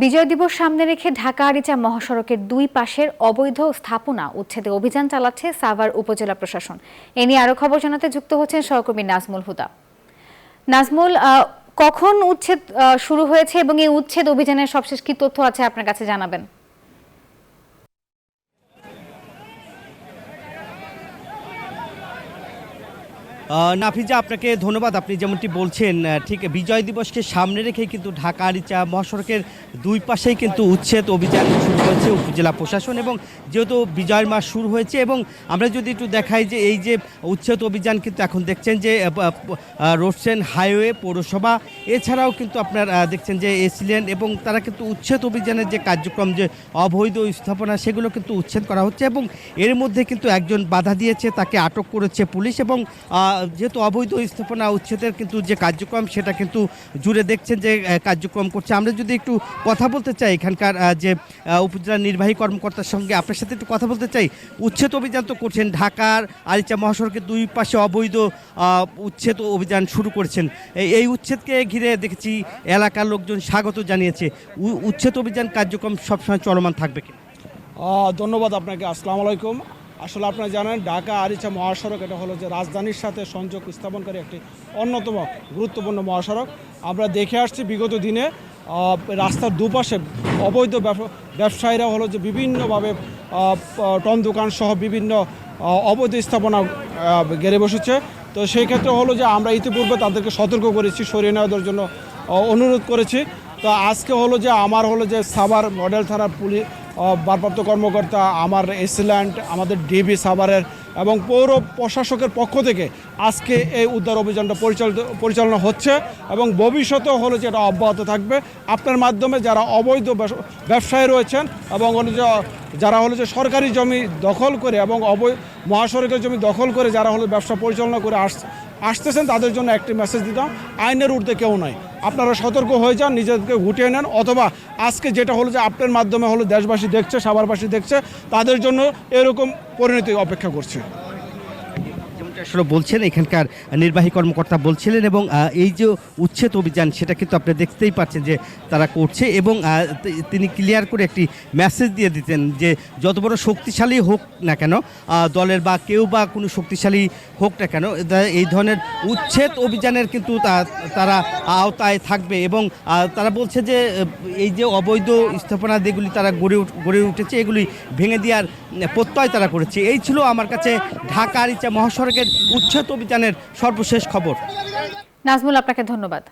বিজয় দিবস সামনে রেখে ঢাকা আরিচা মহাসড়কের দুই পাশের অবৈধ স্থাপনা উচ্ছেদে অভিযান চালাচ্ছে সাভার উপজেলা প্রশাসন। এ নিয়ে আরো খবর জানাতে যুক্ত হচ্ছেন সহকর্মী নাজমুল হুদা। নাজমুল, কখন উচ্ছেদ শুরু হয়েছে এবং এই উচ্ছেদ অভিযানের সবশেষ কি তথ্য আছে আপনার কাছে জানাবেন? নাফিজা, আপনাকে ধন্যবাদ। আপনি যেমনটি বলছেন, ঠিক বিজয় দিবসকে সামনে রেখে কিন্তু ঢাকা আরিচা মহাসড়কের দুই পাশেই কিন্তু উচ্ছেদ অভিযান শুরু হয়েছে উপজেলা প্রশাসন, এবং যেহেতু বিজয়ের মাস শুরু হয়েছে এবং আমরা যদি একটু দেখাই যে এই যে উচ্ছেদ অভিযান কিন্তু এখন দেখছেন যে রোডসেন হাইওয়ে পৌরসভা এছাড়াও কিন্তু আপনার দেখছেন যে এসিলেন, এবং তারা কিন্তু উচ্ছেদ অভিযানের যে কার্যক্রম, যে অবৈধ স্থাপনা সেগুলো কিন্তু উচ্ছেদ করা হচ্ছে, এবং এর মধ্যে কিন্তু একজন বাধা দিয়েছে, তাকে আটক করেছে পুলিশ। এবং যেহেতু অবৈধ স্থাপনা উচ্ছেদের কিন্তু যে কার্যক্রম সেটা কিন্তু জুড়ে দেখছেন যে কার্যক্রম করছে। আমরা যদি একটু কথা বলতে চাই এখানকার যে উপজেলা নির্বাহী কর্মকর্তার সঙ্গে, আপনার সাথে একটু কথা বলতে চাই। উচ্ছেদ অভিযান তো করছেন, ঢাকার আরিচা মহাসড়কের দুই পাশে অবৈধ উচ্ছেদ অভিযান শুরু করেছেন। এই উচ্ছেদকে ঘিরে দেখেছি এলাকার লোকজন স্বাগত জানিয়েছে। উচ্ছেদ অভিযান কার্যক্রম সবসময় চলমান থাকবে কি? ধন্যবাদ আপনাকে। আসসালামু আলাইকুম। আসলে আপনারা জানেন ঢাকা আরিচা মহাসড়ক এটা হলো যে রাজধানীর সাথে সংযোগ স্থাপনকারী একটি অন্যতম গুরুত্বপূর্ণ মহাসড়ক। আমরা দেখে আসছি বিগত দিনে রাস্তার দুপাশে অবৈধ ব্যবসায়ীরা হলো যে বিভিন্নভাবে টন দোকান সহ বিভিন্ন অবৈধ স্থাপনা গেড়ে বসেছে। তো সেই ক্ষেত্রে হলো যে আমরা ইতিপূর্বে তাদেরকে সতর্ক করেছি, সরিয়ে নেওয়ার জন্য অনুরোধ করেছি। তো আজকে হলো যে আমার হলো যে সাভার মডেল থানার পুলিশ ভারপ্রাপ্ত কর্মকর্তা, আমার এসিল্যান্ড, আমাদের ডিবি সাভারের এবং পৌর প্রশাসকের পক্ষ থেকে আজকে এই উদ্ধার অভিযানটা পরিচালনা হচ্ছে, এবং ভবিষ্যতেও হলো যে এটা অব্যাহত থাকবে। আপনার মাধ্যমে যারা অবৈধ ব্যবসায়ী রয়েছেন এবং যারা হলো যে সরকারি জমি দখল করে এবং মহাসড়কের জমি দখল করে যারা হলো ব্যবসা পরিচালনা করে আসতেছেন, তাদের জন্য একটি মেসেজ দিতাম, আইনের ঊর্ধ্বে কেউ নাই। আপনারা সতর্ক হয়ে যান, নিজেদেরকে গুটিয়ে নেন, অথবা আজকে যেটা হলো যে আপনার মাধ্যমে হলো দেশবাসী দেখছে, সাভারবাসী দেখছে, তাদের জন্য এরকম পরিণতি অপেক্ষা করছে। আসলে বলছেন এখানকার নির্বাহী কর্মকর্তা বলছিলেন, এবং এই যে উচ্ছেদ অভিযান সেটা কিন্তু আপনি দেখতেই পাচ্ছেন যে তারা করছে, এবং তিনি ক্লিয়ার করে একটি মেসেজ দিয়ে দিতেন যে যত বড় শক্তিশালী হোক না কেন দলের বা কেউ বা কোনো শক্তিশালী হোক না কেন, এই ধরনের উচ্ছেদ অভিযানের কিন্তু তারা আওতায় থাকবে। এবং তারা বলছে যে এই যে অবৈধ স্থাপনা যেগুলি তারা গড়ে উঠেছে এগুলি ভেঙে দেওয়ার প্রত্যয় তারা করেছে। এই ছিল আমার কাছে ঢাকা আরিচা মহাসড়কের উচ্ছেদ অভিযানের সর্বশেষ খবর। নাজমুল, আপনাকে ধন্যবাদ।